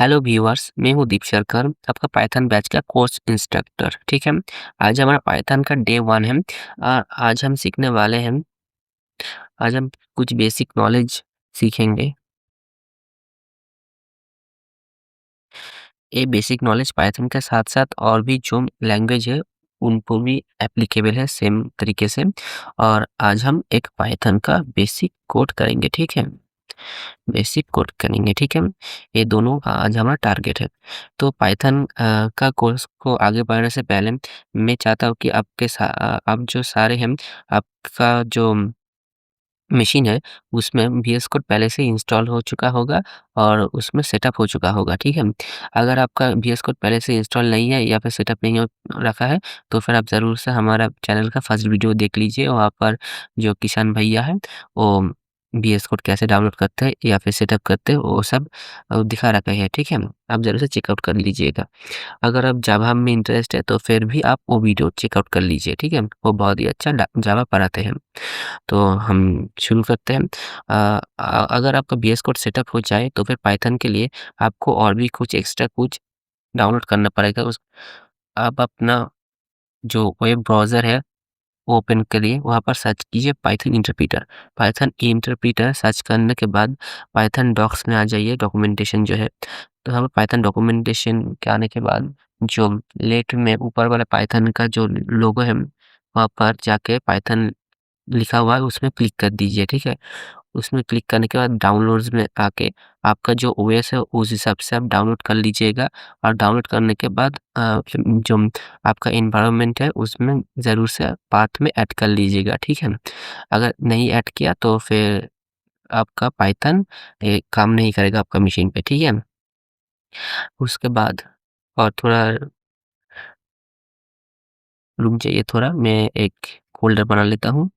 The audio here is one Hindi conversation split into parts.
हेलो व्यूअर्स, मैं हूँ दीप शर्कर, आपका पाइथन बैच का कोर्स इंस्ट्रक्टर। ठीक है, आज हमारा पाइथन का डे 1 है। आज हम सीखने वाले हैं। आज हम कुछ बेसिक नॉलेज सीखेंगे। ये बेसिक नॉलेज पाइथन के साथ साथ और भी जो लैंग्वेज है उनको भी एप्लीकेबल है सेम तरीके से। और आज हम एक पाइथन का बेसिक कोड करेंगे। ठीक है, बेसिक कोड करेंगे। ठीक है, ये दोनों आज हमारा टारगेट है। तो पाइथन का कोर्स को आगे बढ़ने से पहले मैं चाहता हूँ कि आप जो सारे हैं, आपका जो मशीन है उसमें वीएस कोड पहले से इंस्टॉल हो चुका होगा और उसमें सेटअप हो चुका होगा। ठीक है, अगर आपका वीएस कोड पहले से इंस्टॉल नहीं है या फिर सेटअप नहीं हो रखा है तो फिर आप ज़रूर से हमारा चैनल का फर्स्ट वीडियो देख लीजिए। वहाँ पर जो किसान भैया हैं वो वीएस कोड कैसे डाउनलोड करते हैं या फिर सेटअप करते हैं वो सब दिखा रखा है। ठीक है, आप ज़रूर से चेकआउट कर लीजिएगा। अगर आप जावा में इंटरेस्ट है तो फिर भी आप वो वीडियो चेकआउट कर लीजिए। ठीक है, वो बहुत ही अच्छा जावा पढ़ाते हैं। तो हम शुरू करते हैं। अगर आपका वीएस कोड सेटअप हो जाए तो फिर पाइथन के लिए आपको और भी कुछ एक्स्ट्रा कुछ डाउनलोड करना पड़ेगा। उस आप अपना जो वेब ब्राउज़र है वो ओपन करिए, वहाँ पर सर्च कीजिए Python interpreter. Python interpreter search करने के बाद पाइथन डॉक्स में आ जाइए, डॉक्यूमेंटेशन जो है। तो यहाँ पे पाइथन डॉक्यूमेंटेशन के आने के बाद जो लेफ्ट में ऊपर वाला पाइथन का जो लोगो है वहाँ पर जाके पाइथन लिखा हुआ है उसमें क्लिक कर दीजिए। ठीक है, उसमें क्लिक करने के बाद डाउनलोड्स में आके आपका जो ओएस है उस हिसाब से आप डाउनलोड कर लीजिएगा। और डाउनलोड करने के बाद जो आपका एनवायरनमेंट है उसमें ज़रूर से पाथ में ऐड कर लीजिएगा। ठीक है, अगर नहीं ऐड किया तो फिर आपका पाइथन काम नहीं करेगा आपका मशीन पे। ठीक है, उसके बाद और थोड़ा रुक जाइए, थोड़ा मैं एक फ़ोल्डर बना लेता हूँ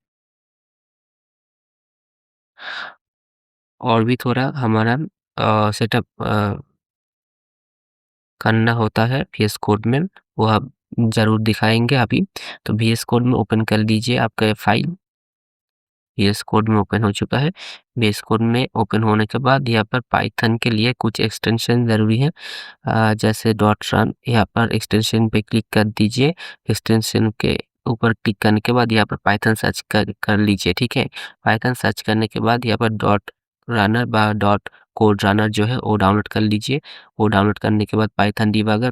और भी थोड़ा हमारा सेटअप करना होता है वीएस कोड में, वो आप ज़रूर दिखाएँगे अभी। तो वीएस कोड में ओपन कर लीजिए आपका फाइल। वीएस कोड में ओपन हो चुका है। वीएस कोड में ओपन होने के बाद यहाँ पर पाइथन के लिए कुछ एक्सटेंशन ज़रूरी है। जैसे डॉट रन, यहाँ पर एक्सटेंशन पे क्लिक कर दीजिए। एक्सटेंशन के ऊपर क्लिक करने के बाद यहाँ पर पाइथन सर्च कर लीजिए। ठीक है, पाइथन सर्च करने के बाद यहाँ पर डॉट रनर व डॉट कोड रनर जो है वो डाउनलोड कर लीजिए। वो डाउनलोड करने के बाद पाइथन डिबगर,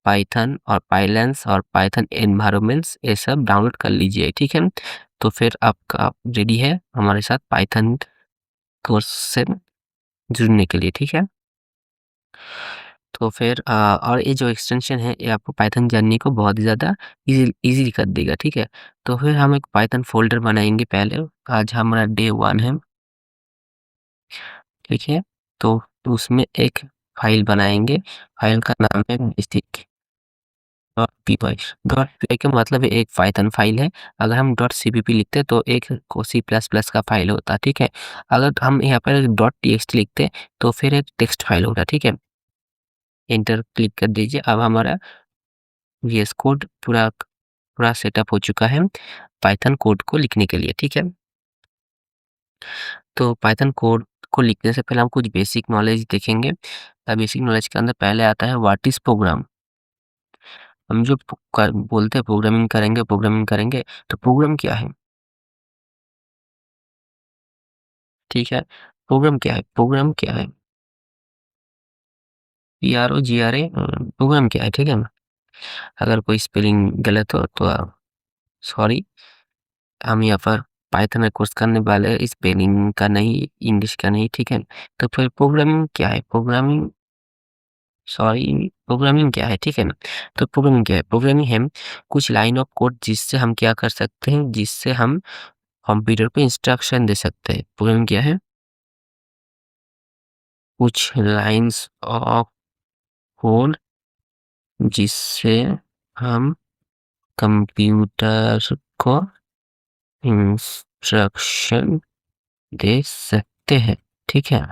पाइथन और पाइलैंस और पाइथन एनवायरनमेंट्स ये सब डाउनलोड कर लीजिए। ठीक है, तो फिर आपका रेडी है हमारे साथ पाइथन कोर्स से जुड़ने के लिए। ठीक है, तो फिर और ये जो एक्सटेंशन है ये आपको पाइथन जानने को बहुत ही ज़्यादा इजी कर देगा। ठीक है, तो फिर हम एक पाइथन फ़ोल्डर बनाएँगे पहले। आज हमारा डे 1 है। ठीक है, तो उसमें एक फ़ाइल बनाएँगे। फ़ाइल का नाम है basic dot P Y. Dot P Y का मतलब एक पाइथन फ़ाइल है। अगर हम डॉट सीपीपी लिखते तो एक को सी प्लस प्लस का फ़ाइल होता। ठीक है, अगर हम यहाँ पर डॉट टीएक्सटी लिखते तो फिर एक टेक्स्ट फ़ाइल होता। ठीक है, एंटर क्लिक कर दीजिए। अब हमारा वीएस कोड पूरा सेटअप हो चुका है पाइथन कोड को लिखने के लिए। ठीक है, तो पाइथन कोड को लिखने से पहले हम कुछ बेसिक नॉलेज देखेंगे। बेसिक नॉलेज के अंदर पहले आता है व्हाट इज़ प्रोग्राम। हम जो बोलते हैं प्रोग्रामिंग करेंगे तो प्रोग्राम क्या है? ठीक है, प्रोग्राम क्या है? प्रोग्राम क्या है? PROGRA प्रोग्राम क्या है? ठीक है, अगर कोई स्पेलिंग गलत हो तो सॉरी। हम यहाँ पर पाइथन का कोर्स करने वाले हैं, स्पेलिंग का नहीं, इंग्लिश का नहीं। ठीक है, तो फिर प्रोग्रामिंग क्या है? प्रोग्रामिंग क्या है? ठीक है ना, तो प्रोग्रामिंग क्या है? प्रोग्रामिंग है कुछ लाइन ऑफ कोड जिससे हम क्या कर सकते हैं, जिससे हम कंप्यूटर को इंस्ट्रक्शन दे सकते हैं। प्रोग्रामिंग क्या है? कुछ लाइन्स ऑफ कोड जिससे हम कंप्यूटर को इंस्ट्रक्शन दे सकते हैं। ठीक है,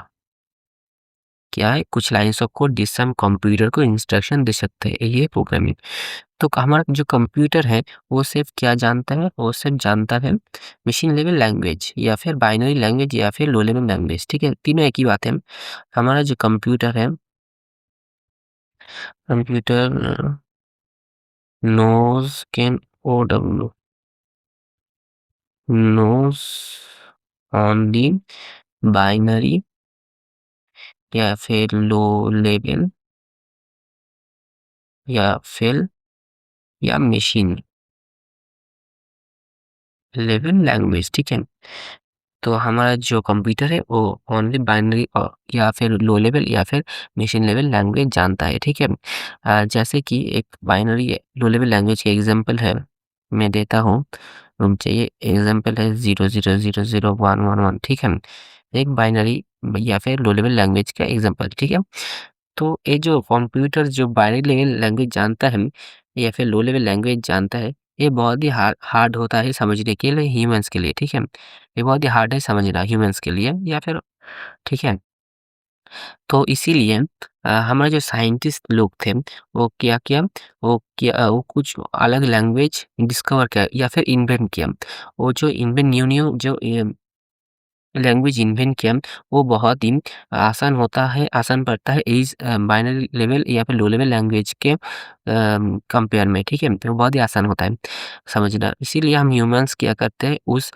क्या है, कुछ लाइन्स ऑफ कोड जिससे हम कंप्यूटर को इंस्ट्रक्शन दे सकते हैं, ये प्रोग्रामिंग। तो हमारा जो कंप्यूटर है वो सिर्फ़ क्या जानता है, वो सिर्फ़ जानता है मशीन लेवल लैंग्वेज या फिर बाइनरी लैंग्वेज या फिर लो लेवल लैंग्वेज, ठीक है? तीनों एक ही बात है। हमारा जो कंप्यूटर है, computer knows can OW knows only binary या फिर लो लेवल या फिर या मशीन लेवल लैंग्वेज, ठीक है? तो हमारा जो कंप्यूटर है वो ओनली बाइनरी या फिर लो लेवल या फिर मशीन लेवल लैंग्वेज जानता है, ठीक है? जैसे कि एक बाइनरी लो लेवल लैंग्वेज के एग्जांपल है, मैं देता हूँ, रुक जाइए। एग्जांपल है 00001111, ठीक है? एक बाइनरी या फिर लो लेवल लैंग्वेज का एग्जांपल, ठीक है? तो ये जो कंप्यूटर जो बाइनरी लेवल लैंग्वेज जानता है या फिर लो लेवल लैंग्वेज जानता है, ये बहुत ही हार्ड होता है समझने के लिए ह्यूमन्स के लिए, ठीक है? ये बहुत ही हार्ड है समझना ह्यूमन्स के लिए या फिर, ठीक है? तो इसीलिए हमारे जो साइंटिस्ट लोग थे वो क्या किया, वो कुछ अलग लैंग्वेज डिस्कवर किया या फिर इन्वेंट किया। वो जो इन्वेंट न्यू-न्यू जो लैंग्वेज इन्वेंट किया, वो बहुत ही आसान पड़ता है इस बाइनरी लेवल या फिर लो लेवल लैंग्वेज के कंपेयर में, ठीक है? तो बहुत ही आसान होता है समझना। इसीलिए हम ह्यूमन्स क्या करते हैं, उस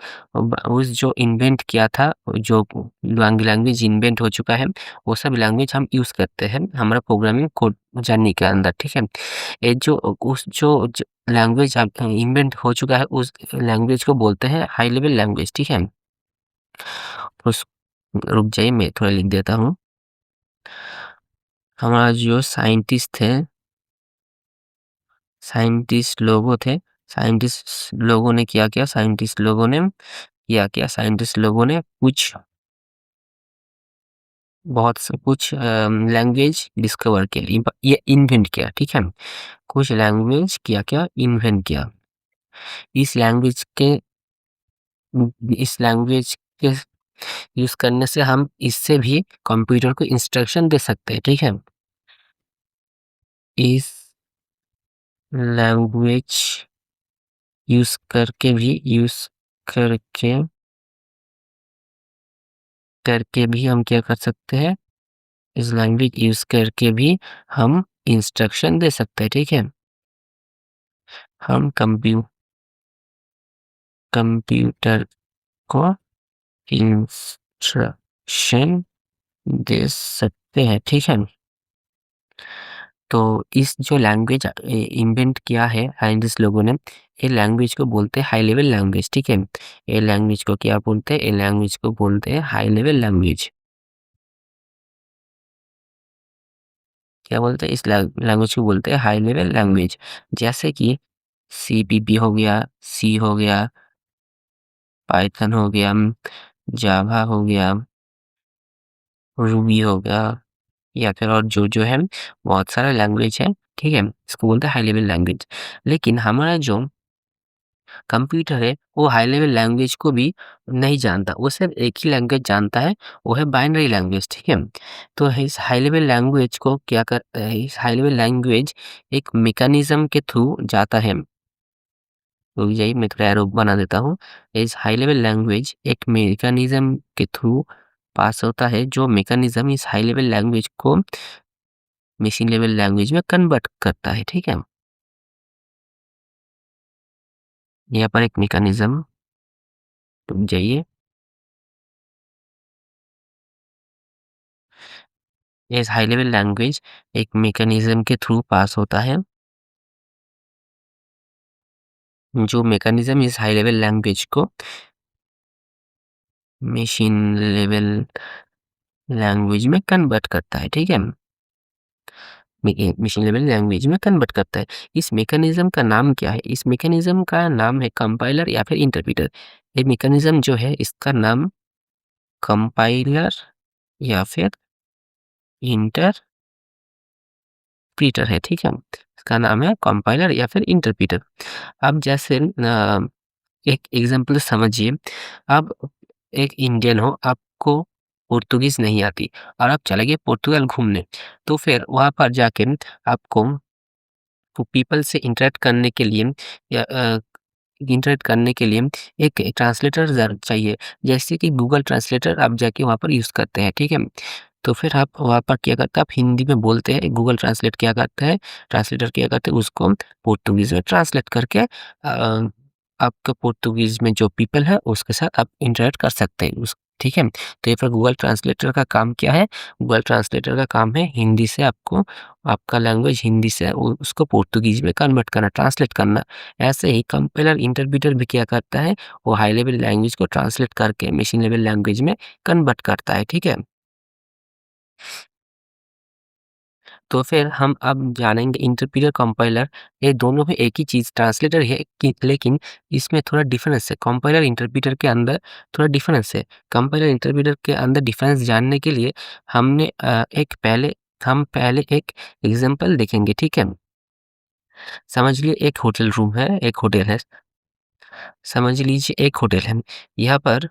जो इन्वेंट किया था, जो लैंग्वेज इन्वेंट हो चुका है, वो सब लैंग्वेज हम यूज़ करते हैं हमारा प्रोग्रामिंग कोड जानने के अंदर, ठीक है? ये जो उस जो ज लैंग्वेज इन्वेंट हो चुका है, उस लैंग्वेज को बोलते हैं हाई लेवल लैंग्वेज, ठीक है? उस रुक जाइए, मैं थोड़ा लिख देता हूँ। हमारा जो साइंटिस्ट लोगों थे, साइंटिस्ट लोगों ने क्या किया, साइंटिस्ट लोगों ने कुछ लैंग्वेज डिस्कवर किया, ये इन्वेंट किया, ठीक है? कुछ लैंग्वेज क्या इन्वेंट किया। इस लैंग्वेज के इस लैंग्वेज के यूज़ करने से हम इससे भी कंप्यूटर को इंस्ट्रक्शन दे सकते हैं, ठीक है? इस लैंग्वेज यूज़ करके करके भी हम क्या कर सकते हैं, इस लैंग्वेज यूज़ करके भी हम इंस्ट्रक्शन दे सकते हैं, ठीक है? हम कंप्यूटर को इंस्ट्रक्शन दे सकते हैं, ठीक है? तो इस जो लैंग्वेज इन्वेंट किया है साइंटिस्ट लोगों ने, ये लैंग्वेज को बोलते हैं हाई लेवल लैंग्वेज, ठीक है? ये लैंग्वेज को क्या बोलते हैं? ये लैंग्वेज को बोलते हैं हाई लेवल लैंग्वेज। क्या बोलते हैं? इस लैंग्वेज को बोलते हैं हाई लेवल लैंग्वेज। जैसे कि सीपीपी हो गया, सी हो गया, पाइथन हो गया, जावा हो गया, रूबी हो गया या फिर और जो है बहुत सारा लैंग्वेज है, ठीक है? इसको बोलते हैं हाई लेवल लैंग्वेज। लेकिन हमारा जो कंप्यूटर है वो हाई लेवल लैंग्वेज को भी नहीं जानता, वो सिर्फ एक ही लैंग्वेज जानता है, वो है बाइनरी लैंग्वेज, ठीक है? तो इस हाई लेवल लैंग्वेज को क्या करता है, इस हाई लेवल लैंग्वेज एक मैकेनिज्म के थ्रू जाता है। रुक जाइए, मैं थोड़ा एरो बना देता हूँ। इस हाई लेवल लैंग्वेज एक मैकेनिज्म के थ्रू पास होता है, जो मैकेनिज्म इस हाई लेवल लैंग्वेज को मशीन लेवल लैंग्वेज में कन्वर्ट करता है, ठीक है? यहाँ पर एक मैकेनिज्म, रुक जाइए। इस हाई लेवल लैंग्वेज एक मैकेनिज्म के थ्रू पास होता है, जो मैकेनिज्म इस हाई लेवल लैंग्वेज को मशीन लेवल लैंग्वेज में कन्वर्ट करता है, ठीक है? मशीन लेवल लैंग्वेज में कन्वर्ट करता है। इस मैकेनिज्म का नाम क्या है? इस मैकेनिज्म का नाम है कंपाइलर या फिर इंटरप्रेटर। ये मैकेनिज्म जो है इसका नाम कंपाइलर या फिर इंटरप्रेटर है, ठीक है? इसका नाम है कंपाइलर या फिर इंटरप्रेटर। अब जैसे एक एग्जांपल समझिए, आप एक इंडियन हो, आपको पोर्तुगीज़ नहीं आती और आप चले गए पुर्तगाल घूमने, तो फिर वहाँ पर जाके आपको पीपल से इंटरैक्ट करने के लिए या इंटरैक्ट करने के लिए एक ट्रांसलेटर चाहिए। जैसे कि गूगल ट्रांसलेटर आप जाके वहाँ पर यूज़ करते हैं, ठीक है? तो फिर आप वहाँ पर क्या करते हैं, आप हिंदी में बोलते हैं, गूगल ट्रांसलेटर क्या करते हैं, उसको पोर्तुगीज़ में ट्रांसलेट करके आपका पोर्तुगीज़ में जो पीपल है, उसके साथ आप इंटरैक्ट कर सकते हैं ठीक है? तो ये फिर गूगल ट्रांसलेटर का काम क्या है? गूगल ट्रांसलेटर का काम है हिंदी से आपको आपका लैंग्वेज हिंदी से उसको पोर्तुगीज़ में कन्वर्ट करना, ट्रांसलेट करना। ऐसे ही कंपाइलर, इंटरप्रेटर भी क्या करता है, वो हाई लेवल लैंग्वेज को ट्रांसलेट करके मशीन लेवल लैंग्वेज में कन्वर्ट करता है, ठीक है? तो फिर हम अब जानेंगे इंटरप्रेटर, कंपाइलर ये दोनों में एक ही चीज़ ट्रांसलेटर है कि लेकिन इसमें थोड़ा डिफरेंस है। कंपाइलर, इंटरप्रेटर के अंदर थोड़ा डिफरेंस है। कंपाइलर, इंटरप्रेटर के अंदर डिफरेंस जानने के लिए हमने हम पहले एक एग्ज़ाम्पल देखेंगे, ठीक है? समझ लिए एक होटल है, समझ लीजिए एक होटल है। यहाँ पर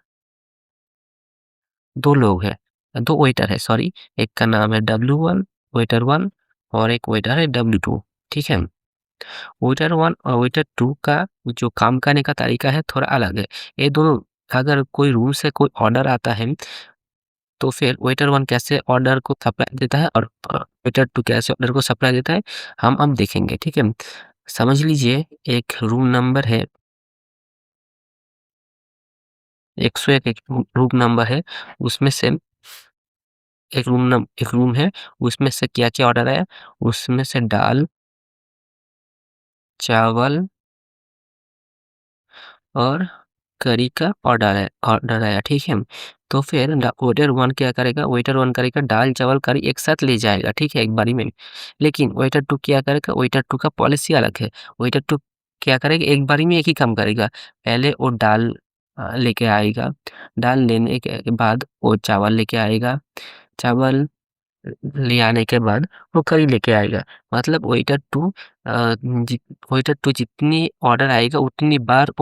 2 लोग हैं, 2 वेटर है सॉरी, एक का नाम है W1 वेटर 1 और एक वेटर है W2, ठीक है? वेटर 1 और वेटर 2 का जो काम करने का तरीका है थोड़ा अलग है। ये दोनों अगर कोई रूम से कोई ऑर्डर आता है, तो फिर वेटर 1 कैसे ऑर्डर को सप्लाई देता है और वेटर 2 कैसे ऑर्डर को सप्लाई देता है, हम अब देखेंगे, ठीक है? समझ लीजिए एक रूम नंबर है 101 एक रूम नंबर है, उसमें से एक रूम है, उसमें से क्या-क्या ऑर्डर आया? उसमें से दाल, चावल और करी का ऑर्डर आया, ठीक है? तो फिर वेटर 1 क्या करेगा? वेटर 1 करेगा दाल, चावल, करी एक साथ ले जाएगा, ठीक है? एक बारी में। लेकिन वेटर 2 क्या करेगा? वेटर 2 का पॉलिसी अलग है। वेटर 2 क्या करेगा? एक बारी में एक ही काम करेगा। पहले वो दाल लेके आएगा, दाल लेने के बाद वो चावल लेके आएगा, चावल ले आने के बाद वो करी लेके आएगा। मतलब जि वेटर 2 जितनी ऑर्डर आएगा उतनी बार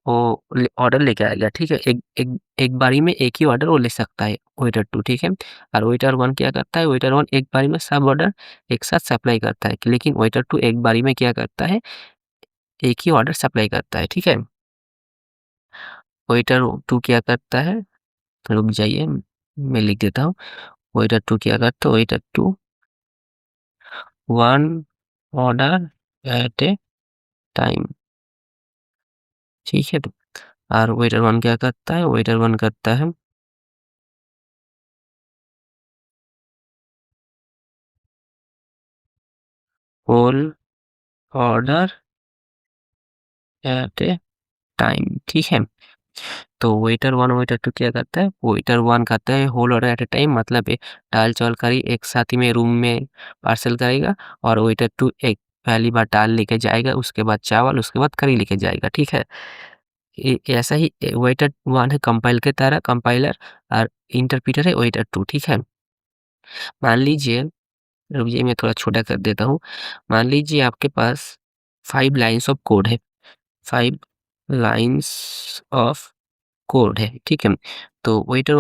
वो ऑर्डर लेके आएगा, ठीक है? एक एक एक बारी में एक ही ऑर्डर वो ले सकता है वेटर 2, ठीक है? और वेटर 1 क्या करता है? वेटर 1 एक बारी में सब ऑर्डर एक साथ सप्लाई करता है। लेकिन वेटर 2 एक बारी में क्या करता है? एक ही ऑर्डर सप्लाई करता है, ठीक है? वेटर 2 क्या करता है? रुक जाइए, मैं लिख देता हूँ। वेटर 2 क्या करता है? Waiter 2 1 order at a time, ठीक है? और वेटर 1 क्या करता है? वेटर 1 करता है whole order at a time, ठीक है? तो वेटर 1 वेटर 2 क्या करता है? वेटर 1 करता है whole order at a time, मतलब दाल चावल करी एक साथ ही में रूम में पार्सल करेगा और वेटर 2 एक पहली बार दाल लेके जाएगा, उसके बाद चावल, उसके बाद करी लेके जाएगा, ठीक है? ऐसा ही वेटर 1 है कंपाइलर और इंटरप्रेटर है वेटर 2, ठीक है? मान लीजिए रुक जाइए मैं थोड़ा छोटा कर देता हूँ। मान लीजिए आपके पास 5 लाइन्स ऑफ कोड है, 5 लाइन्स ऑफ कोड है, ठीक है? तो वेटर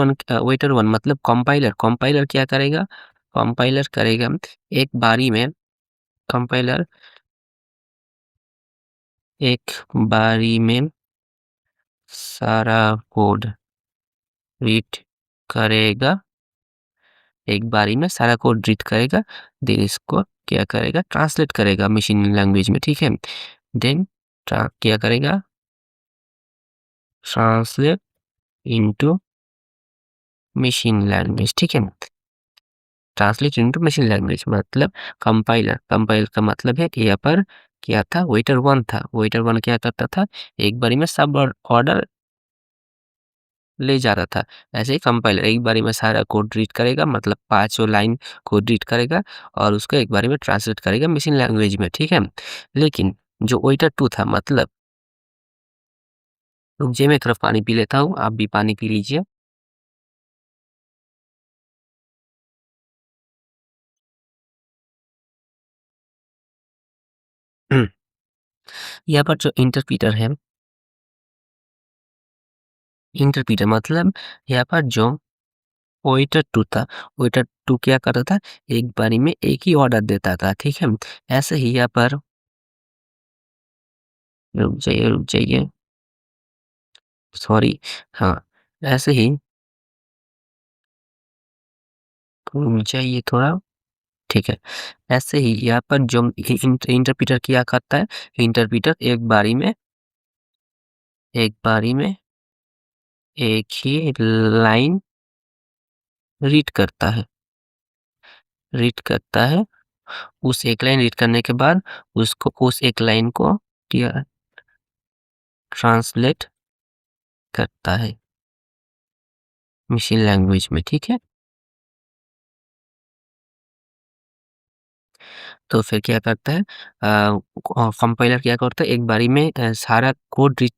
1 मतलब कंपाइलर क्या करेगा? कंपाइलर करेगा एक बारी में कंपाइलर एक बारी में सारा कोड रीड करेगा, एक बारी में सारा कोड रीड करेगा, देन इसको क्या करेगा? ट्रांसलेट करेगा मशीन लैंग्वेज में, ठीक है? देन क्या करेगा? ट्रांसलेट इंटू मशीन लैंग्वेज, ठीक है? ट्रांसलेट इंटू मशीन लैंग्वेज मतलब कंपाइलर का मतलब है कि यहाँ पर क्या था? वेटर 1 था। वेटर 1 क्या करता था? एक बारी में सब ऑर्डर ले जा रहा था। ऐसे ही कंपाइलर एक बारी में सारा कोड रीड करेगा, मतलब पाँचों लाइन कोड रीड करेगा और उसको एक बारी में ट्रांसलेट करेगा मशीन लैंग्वेज में, ठीक है? लेकिन जो वेटर 2 था मतलब रुक जाइए मैं एक तरफ पानी पी लेता हूँ, आप भी पानी पी लीजिए। यहाँ पर जो इंटरप्रेटर है, इंटरप्रेटर मतलब यहाँ पर जो वेटर 2 था। वेटर 2 क्या करता था? एक बारी में एक ही ऑर्डर देता था, ठीक है? ऐसे ही यहाँ पर रुक जाइए, सॉरी। हाँ, ऐसे ही रुक जाइए थोड़ा, ठीक है। ऐसे ही यहाँ पर जो इंटरप्रेटर क्या करता है? इंटरप्रेटर एक बारी में एक ही लाइन रीड करता है। उस एक लाइन रीड करने के बाद उसको उस एक लाइन को क्या ट्रांसलेट करता है मशीन लैंग्वेज में, ठीक है? तो फिर क्या करता है? कंपाइलर क्या करता है? एक बारी में सारा कोड रीड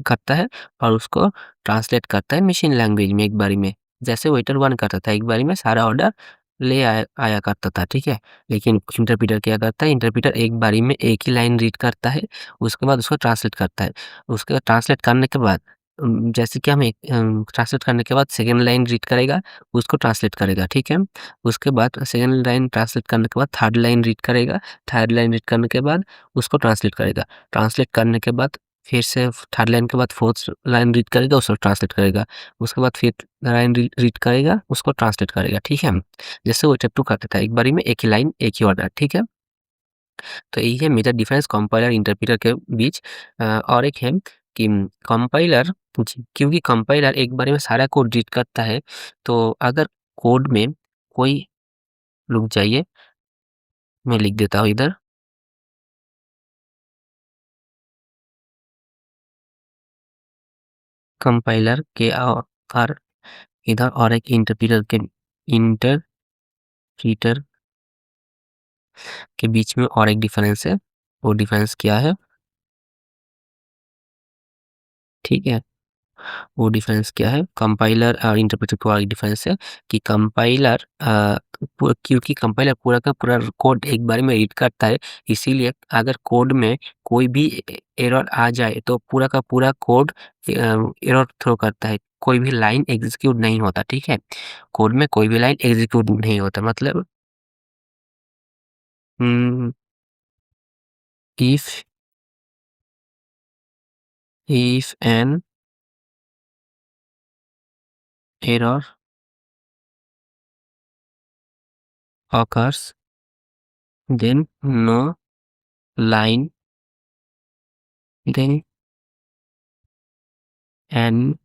करता है और उसको ट्रांसलेट करता है मशीन लैंग्वेज में एक बारी में। जैसे वेटर 1 करता था, एक बारी में सारा ऑर्डर ले आया आया करता था, ठीक है? लेकिन इंटरप्रेटर क्या करता है? इंटरप्रेटर एक बारी में एक ही लाइन रीड करता है, उसके बाद उसको ट्रांसलेट करता है। उसके बाद ट्रांसलेट करने के बाद जैसे कि हम ट्रांसलेट करने के बाद सेकंड लाइन रीड करेगा, उसको ट्रांसलेट करेगा, ठीक है? उसके बाद सेकंड लाइन ट्रांसलेट करने के बाद थर्ड लाइन रीड करेगा, थर्ड लाइन रीड करने के बाद उसको ट्रांसलेट करेगा। ट्रांसलेट करने के बाद फिर से थर्ड लाइन के बाद फोर्थ लाइन रीड करेगा, उसको ट्रांसलेट करेगा। उसके बाद फिफ्थ लाइन रीड करेगा, उसको ट्रांसलेट करेगा, ठीक है? जैसे वो चैप्टर करता था, एक बारी में एक ही लाइन, एक ही ऑर्डर, ठीक है? तो यही है मेजर डिफरेंस कंपाइलर इंटरप्रेटर के बीच। और एक है कि कंपाइलर क्योंकि कंपाइलर एक बारी में सारा कोड रीड करता है, तो अगर कोड में कोई रुक जाइए, मैं लिख देता हूँ इधर। कंपाइलर के और इधर और एक इंटरप्रीटर के बीच में और एक डिफरेंस है। वो डिफरेंस क्या है? ठीक है, वो डिफरेंस क्या है? कंपाइलर और इंटरप्रेटर का एक डिफरेंस है कि कंपाइलर क्योंकि कंपाइलर पूरा का पूरा कोड एक बार में रीड करता है, इसीलिए अगर कोड में कोई भी एरर आ जाए तो पूरा का पूरा कोड एरर थ्रो करता है, कोई भी लाइन एग्जीक्यूट नहीं होता, ठीक है? कोड में कोई भी लाइन एग्जीक्यूट नहीं होता, मतलब if an error occurs, then no line, then an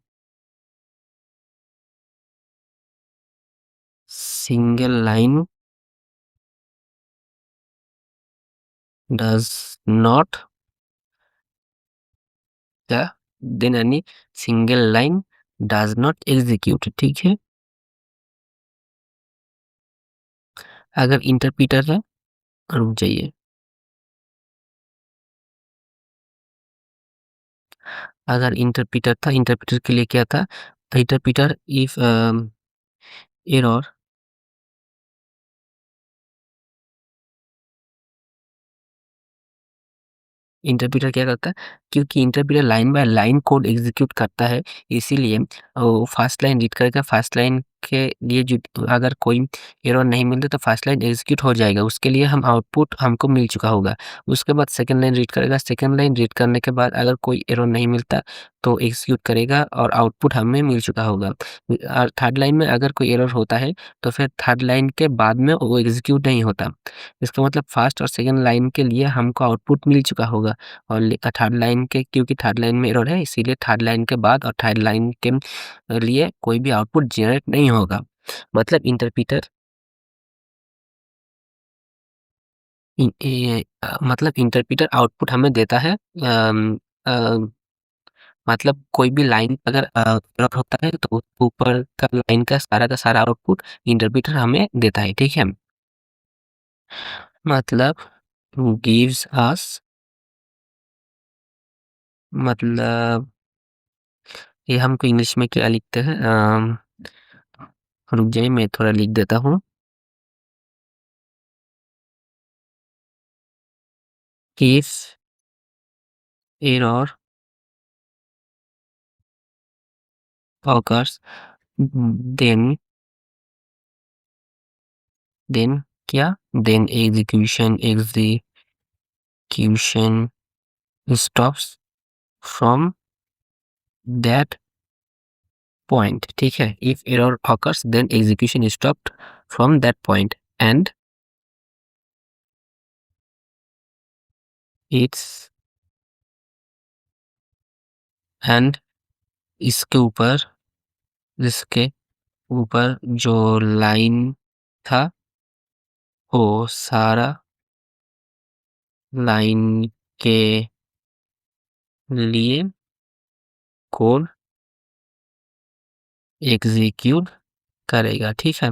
single line does not then any single line does not execute, ठीक है? अगर इंटरप्रीटर है, रुक जाइए। अगर इंटरप्रीटर था, इंटरप्रीटर के लिए क्या था? इंटरप्रीटर इफ एरर इंटरप्रेटर क्या करता है? क्योंकि interpreter line by line code execute करता है, इसीलिए वो फर्स्ट लाइन रीड करेगा। फर्स्ट लाइन के लिए जो अगर कोई एरर नहीं मिलता तो फर्स्ट लाइन एग्जीक्यूट हो जाएगा, उसके लिए हम आउटपुट हमको मिल चुका होगा। उसके बाद सेकंड लाइन रीड करेगा, सेकंड लाइन रीड करने के बाद अगर कोई एरर नहीं मिलता तो एग्जीक्यूट करेगा और आउटपुट हमें मिल चुका होगा। और थर्ड लाइन में अगर कोई एरर होता है तो फिर थर्ड लाइन के बाद में वो एग्जीक्यूट नहीं होता। इसका मतलब फर्स्ट और सेकंड लाइन के लिए हमको आउटपुट मिल चुका होगा। और थर्ड लाइन के क्योंकि थर्ड लाइन में एरर है, इसीलिए थर्ड लाइन के बाद और थर्ड लाइन के लिए कोई भी आउटपुट जनरेट नहीं होगा। मतलब मतलब इंटरप्रेटर आउटपुट हमें देता है। मतलब कोई भी लाइन अगर एरर होता है तो ऊपर का लाइन का सारा आउटपुट इंटरप्रेटर हमें देता है, ठीक है? मतलब गिव्स अस, मतलब ये हमको इंग्लिश में क्या लिखते हैं? रुक जाइए, मैं थोड़ा लिख देता हूँ। If error occurs, then then क्या, then execution stops from that point, ठीक है। If error occurs then execution stopped from that point and it's end इसके ऊपर जो लाइन था वो सारा लाइन के लिए कोड एग्जीक्यूट करेगा, ठीक है।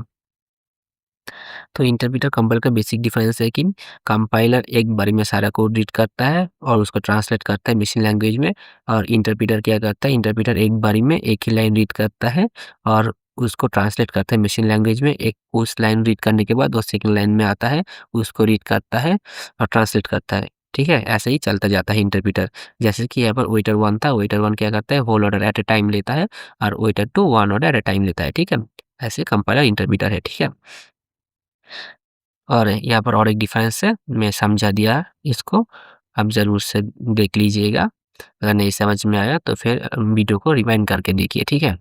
तो इंटरप्रेटर कंपाइलर का बेसिक डिफरेंस है कि कंपाइलर एक बारी में सारा कोड रीड करता है और उसको ट्रांसलेट करता है मशीन लैंग्वेज में, और इंटरप्रेटर क्या करता है, इंटरप्रेटर एक बारी में एक ही लाइन रीड करता है और उसको ट्रांसलेट करता है मशीन लैंग्वेज में। एक उस लाइन रीड करने के बाद वो सेकंड लाइन में आता है, उसको रीड करता है और ट्रांसलेट करता है, ठीक है। ऐसे ही चलता जाता है इंटरप्रेटर। जैसे कि यहाँ पर वेटर 1 था, वेटर 1 क्या करता है, whole order at a time लेता है और waiter 2 1 order at a time लेता है, ठीक है। ऐसे कंपाइलर इंटरप्रेटर है, ठीक है। और यहाँ पर और एक डिफरेंस है, मैं समझा दिया इसको, आप ज़रूर से देख लीजिएगा। अगर नहीं समझ में आया तो फिर वीडियो को रिवाइंड करके देखिए, ठीक है।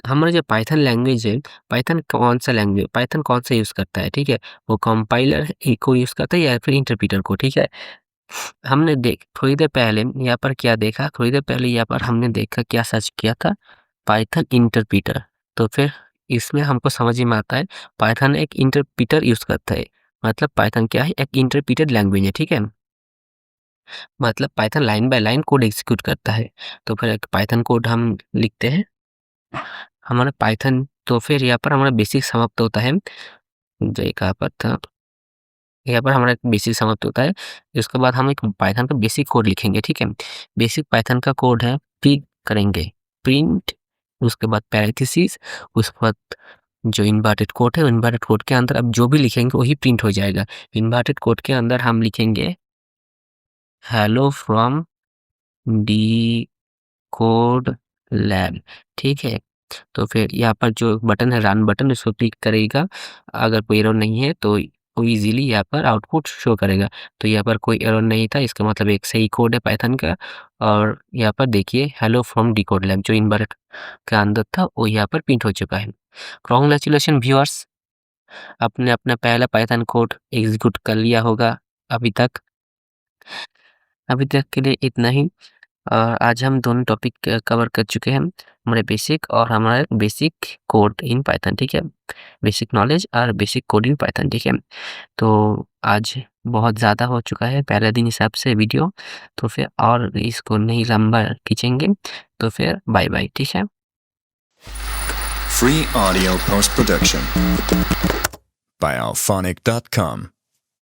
हमारा जो पाइथन लैंग्वेज है, पाइथन कौन सा यूज़ करता है, ठीक है। वो कंपाइलर को यूज़ करता है या फिर इंटरप्रेटर को, ठीक है। हमने थोड़ी देर पहले यहाँ पर क्या देखा, थोड़ी देर पहले यहाँ पर हमने देखा क्या सर्च किया था, पाइथन इंटरप्रेटर। तो फिर इसमें हमको समझ में आता है पाइथन एक इंटरप्रेटर यूज़ करता है। मतलब पाइथन क्या है, एक इंटरप्रेटेड लैंग्वेज है, ठीक है। मतलब Python line by line code execute करता है। तो फिर एक पाइथन कोड हम लिखते हैं, हमारा पाइथन, तो फिर यहाँ पर हमारा बेसिक समाप्त होता है। जो कहाँ पर था, यहाँ पर हमारा बेसिक समाप्त होता है। उसके बाद हम एक पाइथन का बेसिक कोड लिखेंगे, ठीक है। बेसिक पाइथन का कोड है, प्रिंट करेंगे, प्रिंट, उसके बाद पैरेंथेसिस, उसके बाद जो इन्वर्टेड कोड है, इन्वर्टेड कोड के अंदर अब जो भी लिखेंगे वही प्रिंट हो जाएगा। इन्वर्टेड कोड के अंदर हम लिखेंगे hello from D code lab, ठीक है। तो फिर यहाँ पर जो बटन है रन बटन, इसको क्लिक करेगा। अगर कोई एरर नहीं है तो वो इजीली यहाँ पर आउटपुट शो करेगा। तो यहाँ पर कोई एरर नहीं था, इसका मतलब एक सही कोड है पाइथन का। और यहाँ पर देखिए hello from D code lab जो इन्वर्टेड का अंदर था वो यहाँ पर प्रिंट हो चुका है। कांग्रेचुलेशन व्यूअर्स, आपने अपना पहला पाइथन कोड एग्जीक्यूट कर लिया होगा अभी तक। अभी तक के लिए इतना ही। आज हम दोनों टॉपिक कवर कर चुके हैं, हमारे बेसिक और हमारा बेसिक कोड इन पाइथन, ठीक है। बेसिक नॉलेज और बेसिक कोड इन पाइथन, ठीक है। तो आज बहुत ज़्यादा हो चुका है पहले दिन हिसाब से वीडियो, तो फिर और इसको नहीं लंबा खींचेंगे, तो फिर बाय बाय, ठीक है। Free audio post production by alphonic.com